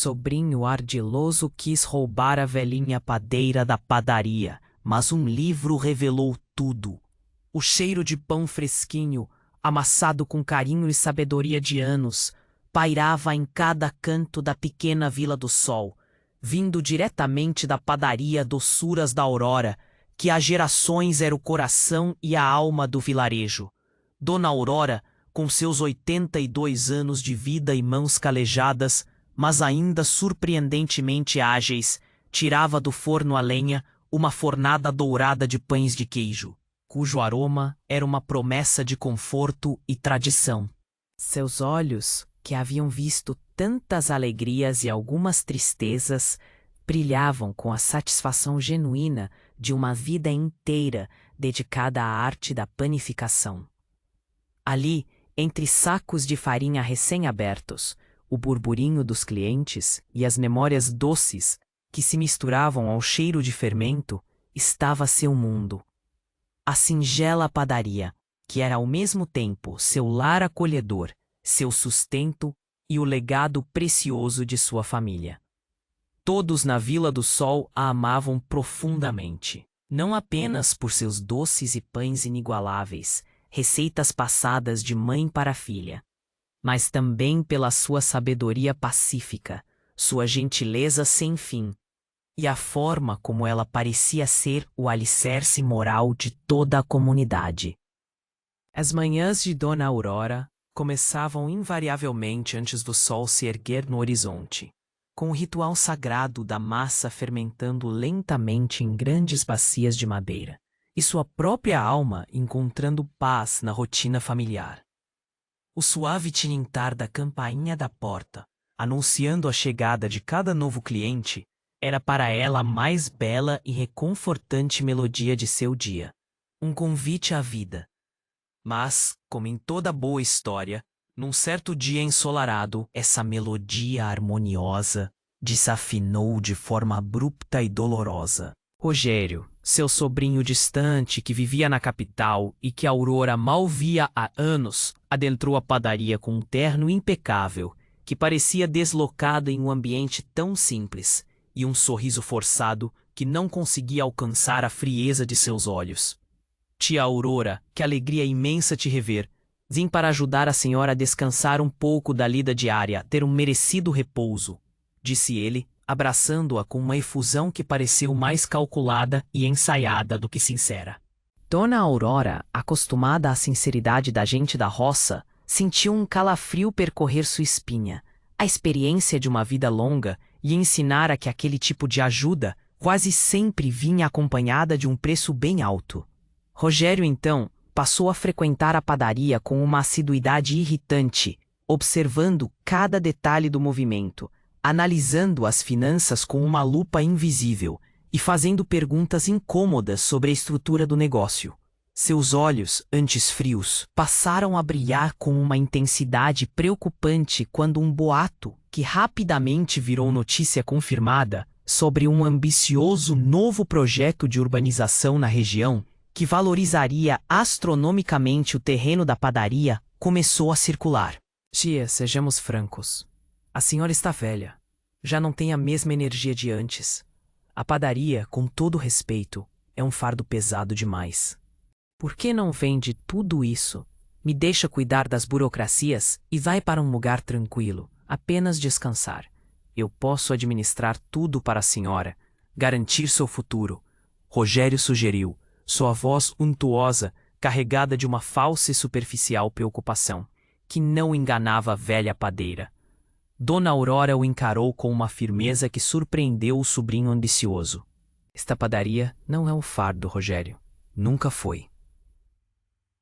sobrinho ardiloso quis roubar a velhinha padeira da padaria, mas um livro revelou tudo. O cheiro de pão fresquinho, amassado com carinho e sabedoria de anos, pairava em cada canto da pequena Vila do Sol, vindo diretamente da padaria Doçuras da Aurora, que há gerações era o coração e a alma do vilarejo. Dona Aurora, com seus 82 anos de vida e mãos calejadas, mas ainda surpreendentemente ágeis, tirava do forno a lenha uma fornada dourada de pães de queijo, cujo aroma era uma promessa de conforto e tradição. Seus olhos, que haviam visto tantas alegrias e algumas tristezas, brilhavam com a satisfação genuína de uma vida inteira dedicada à arte da panificação. Ali, entre sacos de farinha recém-abertos, o burburinho dos clientes e as memórias doces que se misturavam ao cheiro de fermento, estava seu mundo. A singela padaria, que era ao mesmo tempo seu lar acolhedor, seu sustento e o legado precioso de sua família. Todos na Vila do Sol a amavam profundamente, não apenas por seus doces e pães inigualáveis, receitas passadas de mãe para filha, mas também pela sua sabedoria pacífica, sua gentileza sem fim, e a forma como ela parecia ser o alicerce moral de toda a comunidade. As manhãs de Dona Aurora começavam invariavelmente antes do sol se erguer no horizonte, com o ritual sagrado da massa fermentando lentamente em grandes bacias de madeira, e sua própria alma encontrando paz na rotina familiar. O suave tilintar da campainha da porta, anunciando a chegada de cada novo cliente, era para ela a mais bela e reconfortante melodia de seu dia, um convite à vida. Mas, como em toda boa história, num certo dia ensolarado, essa melodia harmoniosa desafinou de forma abrupta e dolorosa. Rogério, seu sobrinho distante que vivia na capital e que Aurora mal via há anos, adentrou a padaria com um terno impecável, que parecia deslocado em um ambiente tão simples, e um sorriso forçado que não conseguia alcançar a frieza de seus olhos. Tia Aurora, que alegria imensa te rever. Vim para ajudar a senhora a descansar um pouco da lida diária, ter um merecido repouso, disse ele, abraçando-a com uma efusão que pareceu mais calculada e ensaiada do que sincera. Dona Aurora, acostumada à sinceridade da gente da roça, sentiu um calafrio percorrer sua espinha. A experiência de uma vida longa e ensinara que aquele tipo de ajuda quase sempre vinha acompanhada de um preço bem alto. Rogério, então, passou a frequentar a padaria com uma assiduidade irritante, observando cada detalhe do movimento, analisando as finanças com uma lupa invisível e fazendo perguntas incômodas sobre a estrutura do negócio. Seus olhos, antes frios, passaram a brilhar com uma intensidade preocupante quando um boato, que rapidamente virou notícia confirmada, sobre um ambicioso novo projeto de urbanização na região, que valorizaria astronomicamente o terreno da padaria, começou a circular. Tia, sejamos francos. A senhora está velha. Já não tem a mesma energia de antes. A padaria, com todo respeito, é um fardo pesado demais. Por que não vende tudo isso? Me deixa cuidar das burocracias e vai para um lugar tranquilo, apenas descansar. Eu posso administrar tudo para a senhora, garantir seu futuro. Rogério sugeriu, sua voz untuosa, carregada de uma falsa e superficial preocupação, que não enganava a velha padeira. Dona Aurora o encarou com uma firmeza que surpreendeu o sobrinho ambicioso. Esta padaria não é um fardo, Rogério. Nunca foi.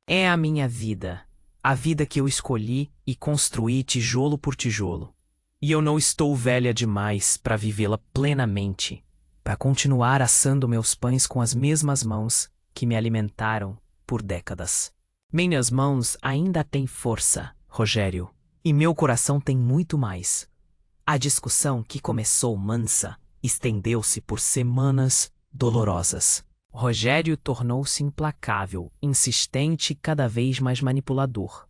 É a minha vida. A vida que eu escolhi e construí tijolo por tijolo. E eu não estou velha demais para vivê-la plenamente, para continuar assando meus pães com as mesmas mãos que me alimentaram por décadas. Minhas mãos ainda têm força, Rogério, e meu coração tem muito mais. A discussão que começou mansa estendeu-se por semanas dolorosas. Rogério tornou-se implacável, insistente e cada vez mais manipulador.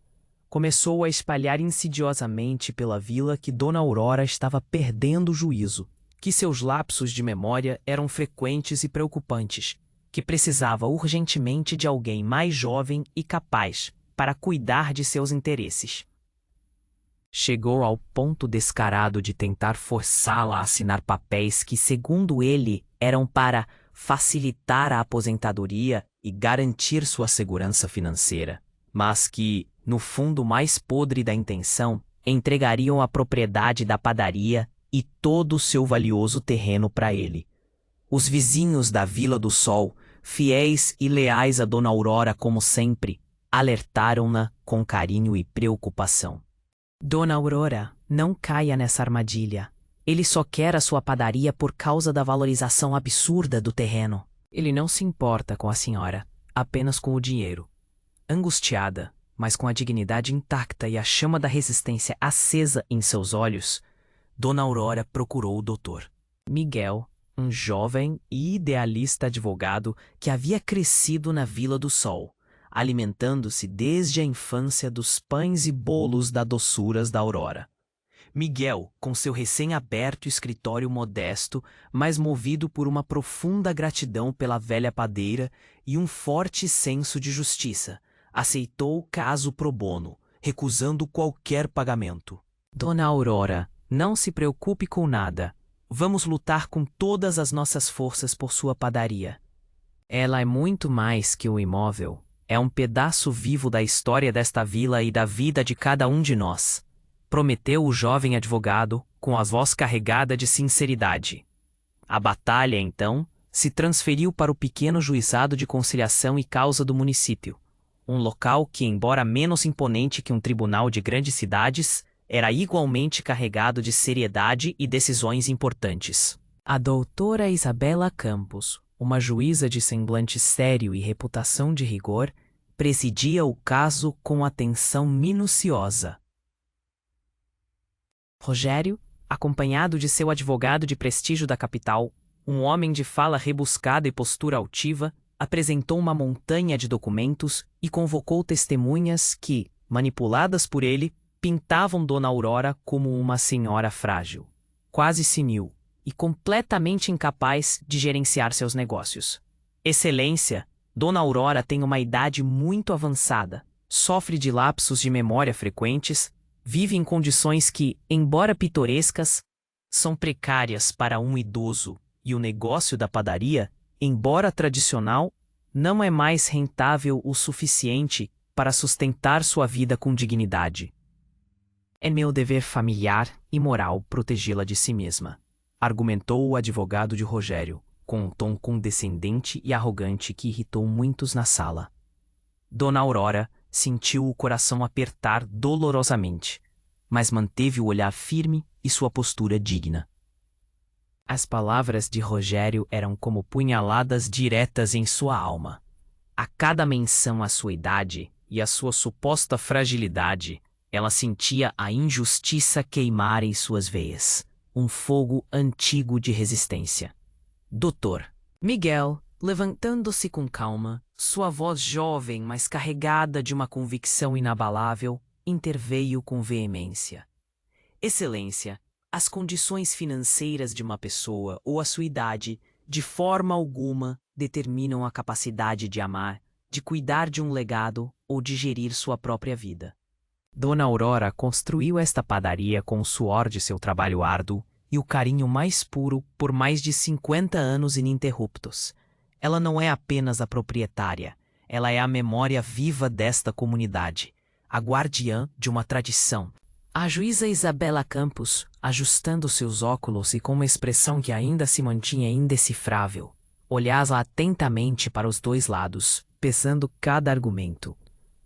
começou a espalhar insidiosamente pela vila que Dona Aurora estava perdendo o juízo, que seus lapsos de memória eram frequentes e preocupantes, que precisava urgentemente de alguém mais jovem e capaz para cuidar de seus interesses. Chegou ao ponto descarado de tentar forçá-la a assinar papéis que, segundo ele, eram para facilitar a aposentadoria e garantir sua segurança financeira, mas que, no fundo mais podre da intenção, entregariam a propriedade da padaria e todo o seu valioso terreno para ele. Os vizinhos da Vila do Sol, fiéis e leais a Dona Aurora como sempre, alertaram-na com carinho e preocupação. Dona Aurora, não caia nessa armadilha. Ele só quer a sua padaria por causa da valorização absurda do terreno. Ele não se importa com a senhora, apenas com o dinheiro. Angustiada, mas com a dignidade intacta e a chama da resistência acesa em seus olhos, Dona Aurora procurou o doutor Miguel, um jovem e idealista advogado que havia crescido na Vila do Sol, alimentando-se desde a infância dos pães e bolos da doçuras da Aurora. Miguel, com seu recém-aberto escritório modesto, mas movido por uma profunda gratidão pela velha padeira e um forte senso de justiça, aceitou o caso pro bono, recusando qualquer pagamento. Dona Aurora, não se preocupe com nada. Vamos lutar com todas as nossas forças por sua padaria. Ela é muito mais que um imóvel. É um pedaço vivo da história desta vila e da vida de cada um de nós, prometeu o jovem advogado com a voz carregada de sinceridade. A batalha, então, se transferiu para o pequeno juizado de conciliação e causa do município, um local que, embora menos imponente que um tribunal de grandes cidades, era igualmente carregado de seriedade e decisões importantes. A doutora Isabela Campos, uma juíza de semblante sério e reputação de rigor, presidia o caso com atenção minuciosa. Rogério, acompanhado de seu advogado de prestígio da capital, um homem de fala rebuscada e postura altiva, apresentou uma montanha de documentos e convocou testemunhas que, manipuladas por ele, pintavam Dona Aurora como uma senhora frágil, quase senil, e completamente incapaz de gerenciar seus negócios. Excelência, Dona Aurora tem uma idade muito avançada, sofre de lapsos de memória frequentes, vive em condições que, embora pitorescas, são precárias para um idoso, e o negócio da padaria, embora tradicional, não é mais rentável o suficiente para sustentar sua vida com dignidade. É meu dever familiar e moral protegê-la de si mesma, argumentou o advogado de Rogério, com um tom condescendente e arrogante que irritou muitos na sala. Dona Aurora sentiu o coração apertar dolorosamente, mas manteve o olhar firme e sua postura digna. As palavras de Rogério eram como punhaladas diretas em sua alma. A cada menção à sua idade e à sua suposta fragilidade, ela sentia a injustiça queimar em suas veias, um fogo antigo de resistência. Doutor Miguel, levantando-se com calma, sua voz jovem, mas carregada de uma convicção inabalável, interveio com veemência. Excelência, as condições financeiras de uma pessoa ou a sua idade, de forma alguma, determinam a capacidade de amar, de cuidar de um legado ou de gerir sua própria vida. Dona Aurora construiu esta padaria com o suor de seu trabalho árduo e o carinho mais puro por mais de 50 anos ininterruptos. Ela não é apenas a proprietária, ela é a memória viva desta comunidade, a guardiã de uma tradição. A juíza Isabela Campos, ajustando seus óculos e com uma expressão que ainda se mantinha indecifrável, olhava atentamente para os dois lados, pesando cada argumento.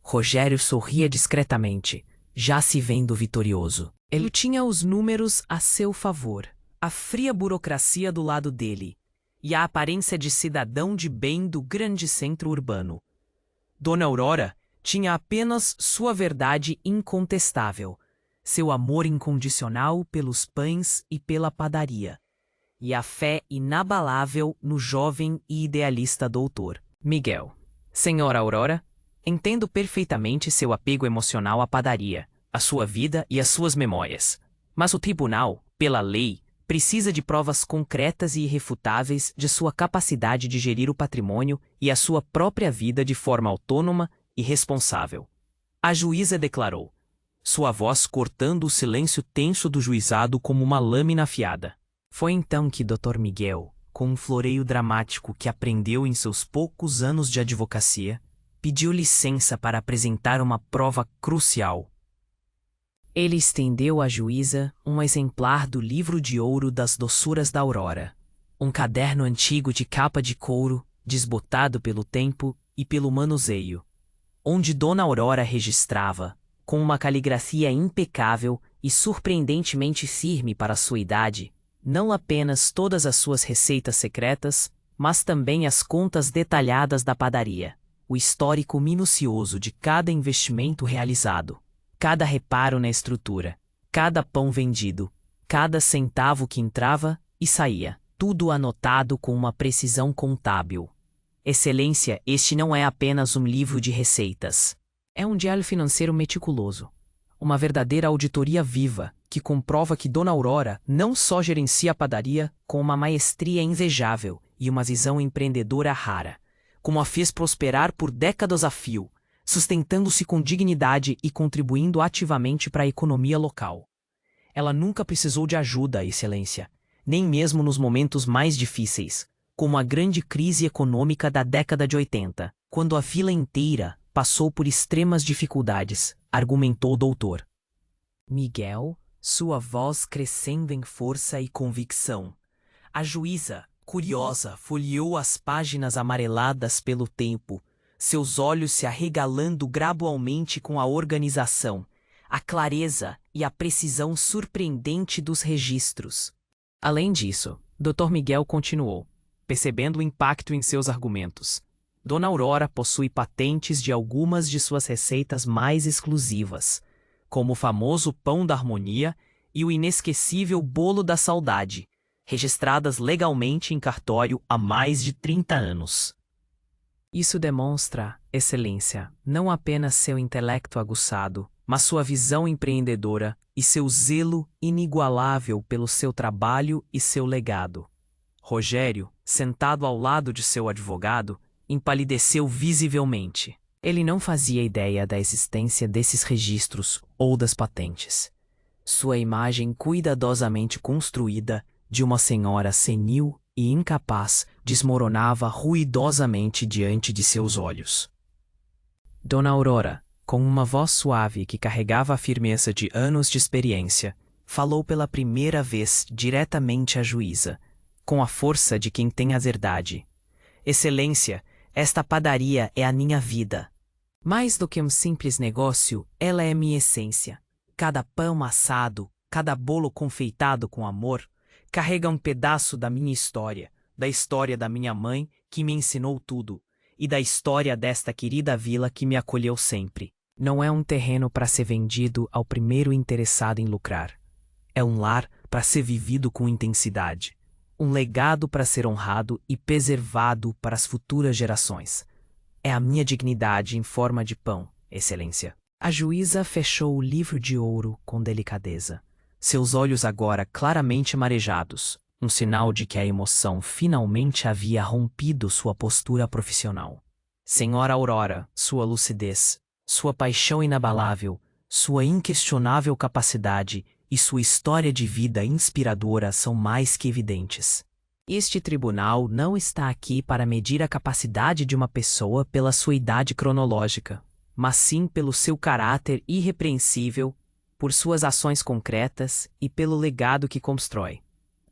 Rogério sorria discretamente, já se vendo vitorioso. Ele tinha os números a seu favor, a fria burocracia do lado dele, e a aparência de cidadão de bem do grande centro urbano. Dona Aurora tinha apenas sua verdade incontestável, seu amor incondicional pelos pães e pela padaria, e a fé inabalável no jovem e idealista doutor Miguel. Senhora Aurora, Entendo perfeitamente seu apego emocional à padaria, à sua vida e às suas memórias. Mas o tribunal, pela lei, precisa de provas concretas e irrefutáveis de sua capacidade de gerir o patrimônio e a sua própria vida de forma autônoma e responsável. A juíza declarou, sua voz cortando o silêncio tenso do juizado como uma lâmina afiada. Foi então que Dr. Miguel, com um floreio dramático que aprendeu em seus poucos anos de advocacia, pediu licença para apresentar uma prova crucial. Ele estendeu à juíza um exemplar do Livro de Ouro das Doçuras da Aurora, um caderno antigo de capa de couro, desbotado pelo tempo e pelo manuseio, onde Dona Aurora registrava, com uma caligrafia impecável e surpreendentemente firme para sua idade, não apenas todas as suas receitas secretas, mas também as contas detalhadas da padaria, o histórico minucioso de cada investimento realizado, cada reparo na estrutura, cada pão vendido, cada centavo que entrava e saía, tudo anotado com uma precisão contábil. Excelência, este não é apenas um livro de receitas. É um diário financeiro meticuloso. Uma verdadeira auditoria viva, que comprova que Dona Aurora não só gerencia a padaria com uma maestria invejável e uma visão empreendedora rara, como a fez prosperar por décadas a fio, sustentando-se com dignidade e contribuindo ativamente para a economia local. Ela nunca precisou de ajuda, Excelência, nem mesmo nos momentos mais difíceis, como a grande crise econômica da década de 80, quando a vila inteira passou por extremas dificuldades, argumentou o doutor. Miguel, sua voz crescendo em força e convicção. A juíza, curiosa, folheou as páginas amareladas pelo tempo, seus olhos se arregalando gradualmente com a organização, a clareza e a precisão surpreendente dos registros. Além disso, Dr. Miguel continuou, percebendo o impacto em seus argumentos. Dona Aurora possui patentes de algumas de suas receitas mais exclusivas, como o famoso Pão da Harmonia e o inesquecível Bolo da Saudade, registradas legalmente em cartório há mais de 30 anos. Isso demonstra, Excelência, não apenas seu intelecto aguçado, mas sua visão empreendedora e seu zelo inigualável pelo seu trabalho e seu legado. Rogério, sentado ao lado de seu advogado, empalideceu visivelmente. Ele não fazia ideia da existência desses registros ou das patentes. Sua imagem cuidadosamente construída de uma senhora senil e incapaz desmoronava ruidosamente diante de seus olhos. Dona Aurora, com uma voz suave que carregava a firmeza de anos de experiência, falou pela primeira vez diretamente à juíza, com a força de quem tem a verdade. Excelência, esta padaria é a minha vida. Mais do que um simples negócio, ela é minha essência. Cada pão assado, cada bolo confeitado com amor, carrega um pedaço da minha história, da história da minha mãe, que me ensinou tudo, e da história desta querida vila que me acolheu sempre. Não é um terreno para ser vendido ao primeiro interessado em lucrar. É um lar para ser vivido com intensidade. Um legado para ser honrado e preservado para as futuras gerações. É a minha dignidade em forma de pão, Excelência. A juíza fechou o livro de ouro com delicadeza, seus olhos agora claramente marejados, um sinal de que a emoção finalmente havia rompido sua postura profissional. Senhora Aurora, sua lucidez, sua paixão inabalável, sua inquestionável capacidade e sua história de vida inspiradora são mais que evidentes. Este tribunal não está aqui para medir a capacidade de uma pessoa pela sua idade cronológica, mas sim pelo seu caráter irrepreensível, por suas ações concretas e pelo legado que constrói.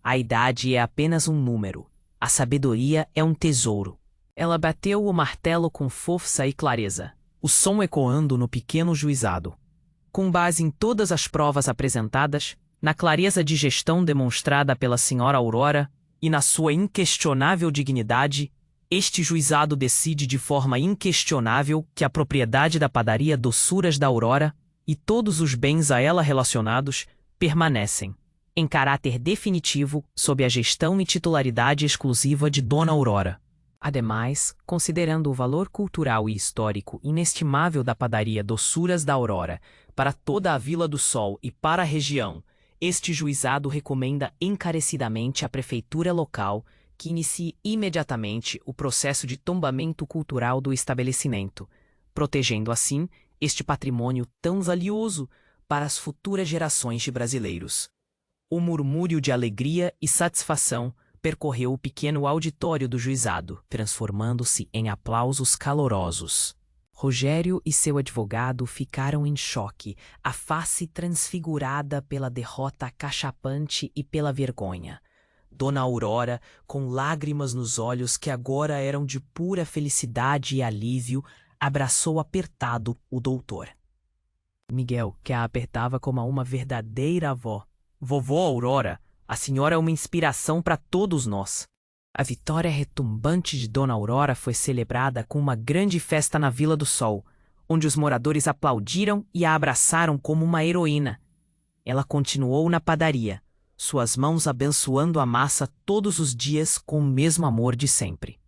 A idade é apenas um número, a sabedoria é um tesouro. Ela bateu o martelo com força e clareza, o som ecoando no pequeno juizado. Com base em todas as provas apresentadas, na clareza de gestão demonstrada pela senhora Aurora e na sua inquestionável dignidade, este juizado decide de forma inquestionável que a propriedade da padaria Doçuras da Aurora e todos os bens a ela relacionados permanecem, em caráter definitivo, sob a gestão e titularidade exclusiva de Dona Aurora. Ademais, considerando o valor cultural e histórico inestimável da padaria Doçuras da Aurora para toda a Vila do Sol e para a região, este juizado recomenda encarecidamente à prefeitura local que inicie imediatamente o processo de tombamento cultural do estabelecimento, protegendo assim este patrimônio tão valioso para as futuras gerações de brasileiros. O murmúrio de alegria e satisfação percorreu o pequeno auditório do juizado, transformando-se em aplausos calorosos. Rogério e seu advogado ficaram em choque, a face transfigurada pela derrota cachapante e pela vergonha. Dona Aurora, com lágrimas nos olhos que agora eram de pura felicidade e alívio, abraçou apertado o doutor. Miguel, que a apertava como a uma verdadeira avó. Vovó Aurora, a senhora é uma inspiração para todos nós. A vitória retumbante de Dona Aurora foi celebrada com uma grande festa na Vila do Sol, onde os moradores aplaudiram e a abraçaram como uma heroína. Ela continuou na padaria, suas mãos abençoando a massa todos os dias com o mesmo amor de sempre.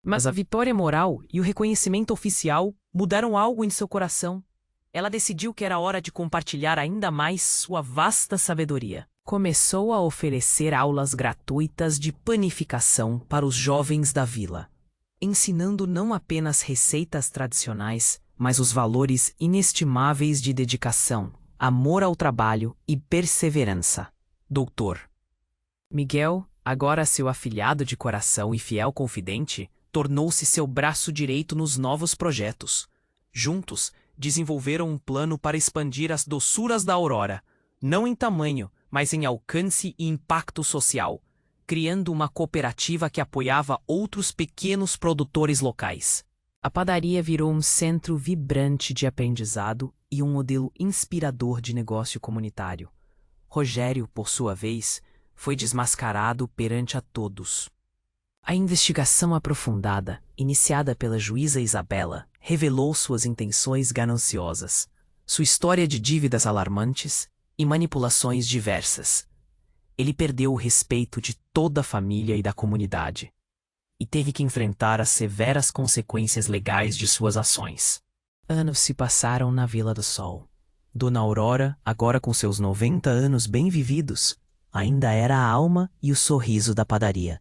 Mas a vitória moral e o reconhecimento oficial mudaram algo em seu coração. Ela decidiu que era hora de compartilhar ainda mais sua vasta sabedoria. Começou a oferecer aulas gratuitas de panificação para os jovens da vila, ensinando não apenas receitas tradicionais, mas os valores inestimáveis de dedicação, amor ao trabalho e perseverança. Doutor Miguel, agora seu afilhado de coração e fiel confidente, tornou-se seu braço direito nos novos projetos. Juntos, desenvolveram um plano para expandir as doçuras da Aurora, não em tamanho, mas em alcance e impacto social, criando uma cooperativa que apoiava outros pequenos produtores locais. A padaria virou um centro vibrante de aprendizado e um modelo inspirador de negócio comunitário. Rogério, por sua vez, foi desmascarado perante a todos. A investigação aprofundada, iniciada pela juíza Isabela, revelou suas intenções gananciosas, sua história de dívidas alarmantes e manipulações diversas. Ele perdeu o respeito de toda a família e da comunidade, e teve que enfrentar as severas consequências legais de suas ações. Anos se passaram na Vila do Sol. Dona Aurora, agora com seus 90 anos bem vividos, ainda era a alma e o sorriso da padaria.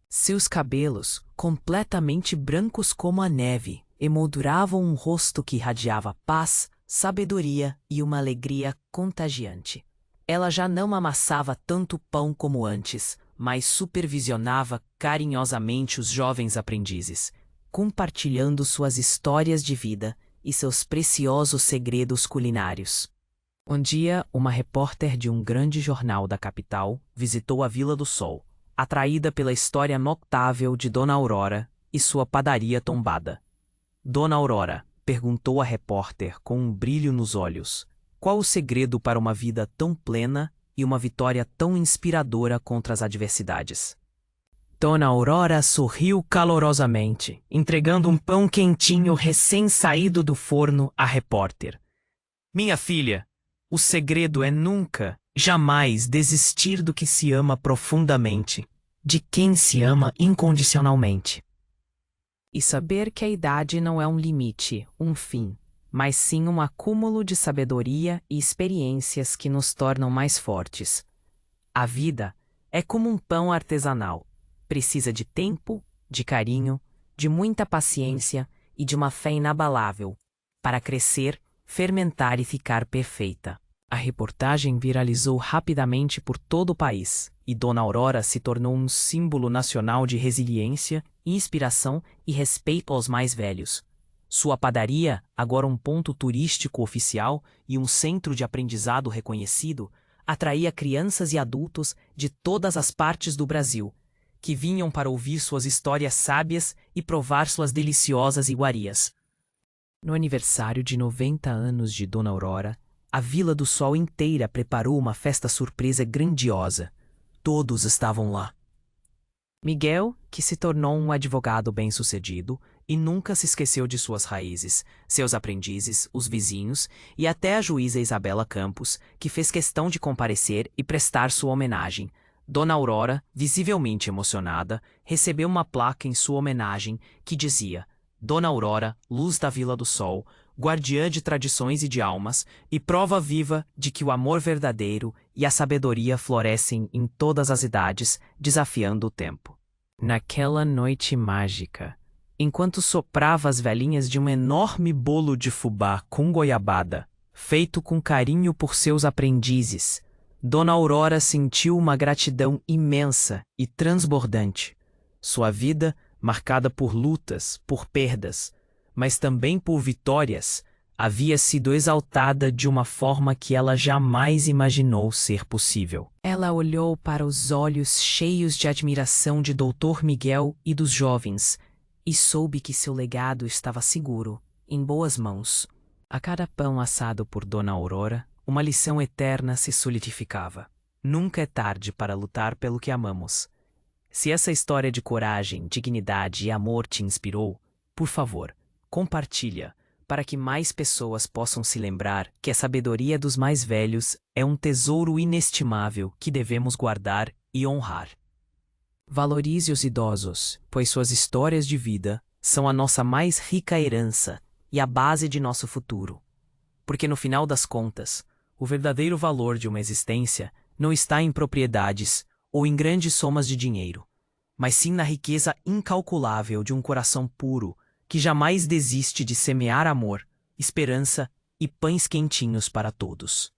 Seus cabelos, completamente brancos como a neve, emolduravam um rosto que irradiava paz, sabedoria e uma alegria contagiante. Ela já não amassava tanto pão como antes, mas supervisionava carinhosamente os jovens aprendizes, compartilhando suas histórias de vida e seus preciosos segredos culinários. Um dia, uma repórter de um grande jornal da capital visitou a Vila do Sol, atraída pela história notável de Dona Aurora e sua padaria tombada. Dona Aurora, perguntou a repórter com um brilho nos olhos, qual o segredo para uma vida tão plena e uma vitória tão inspiradora contra as adversidades? Dona Aurora sorriu calorosamente, entregando um pão quentinho recém-saído do forno à repórter. Minha filha, o segredo é nunca, jamais desistir do que se ama profundamente, de quem se ama incondicionalmente. E saber que a idade não é um limite, um fim, mas sim um acúmulo de sabedoria e experiências que nos tornam mais fortes. A vida é como um pão artesanal. Precisa de tempo, de carinho, de muita paciência e de uma fé inabalável para crescer, fermentar e ficar perfeita. A reportagem viralizou rapidamente por todo o país e Dona Aurora se tornou um símbolo nacional de resiliência, inspiração e respeito aos mais velhos. Sua padaria, agora um ponto turístico oficial e um centro de aprendizado reconhecido, atraía crianças e adultos de todas as partes do Brasil, que vinham para ouvir suas histórias sábias e provar suas deliciosas iguarias. No aniversário de 90 anos de Dona Aurora, a Vila do Sol inteira preparou uma festa surpresa grandiosa. Todos estavam lá. Miguel, que se tornou um advogado bem-sucedido e nunca se esqueceu de suas raízes, seus aprendizes, os vizinhos e até a juíza Isabela Campos, que fez questão de comparecer e prestar sua homenagem, Dona Aurora, visivelmente emocionada, recebeu uma placa em sua homenagem que dizia: Dona Aurora, luz da Vila do Sol, guardiã de tradições e de almas, e prova viva de que o amor verdadeiro e a sabedoria florescem em todas as idades, desafiando o tempo. Naquela noite mágica, enquanto soprava as velhinhas de um enorme bolo de fubá com goiabada, feito com carinho por seus aprendizes, Dona Aurora sentiu uma gratidão imensa e transbordante. Sua vida, marcada por lutas, por perdas, mas também por vitórias, havia sido exaltada de uma forma que ela jamais imaginou ser possível. Ela olhou para os olhos cheios de admiração de Dr. Miguel e dos jovens e soube que seu legado estava seguro, em boas mãos. A cada pão assado por Dona Aurora, uma lição eterna se solidificava. Nunca é tarde para lutar pelo que amamos. Se essa história de coragem, dignidade e amor te inspirou, por favor, compartilha, para que mais pessoas possam se lembrar que a sabedoria dos mais velhos é um tesouro inestimável que devemos guardar e honrar. Valorize os idosos, pois suas histórias de vida são a nossa mais rica herança e a base de nosso futuro. Porque no final das contas, o verdadeiro valor de uma existência não está em propriedades ou em grandes somas de dinheiro, mas sim na riqueza incalculável de um coração puro que jamais desiste de semear amor, esperança e pães quentinhos para todos.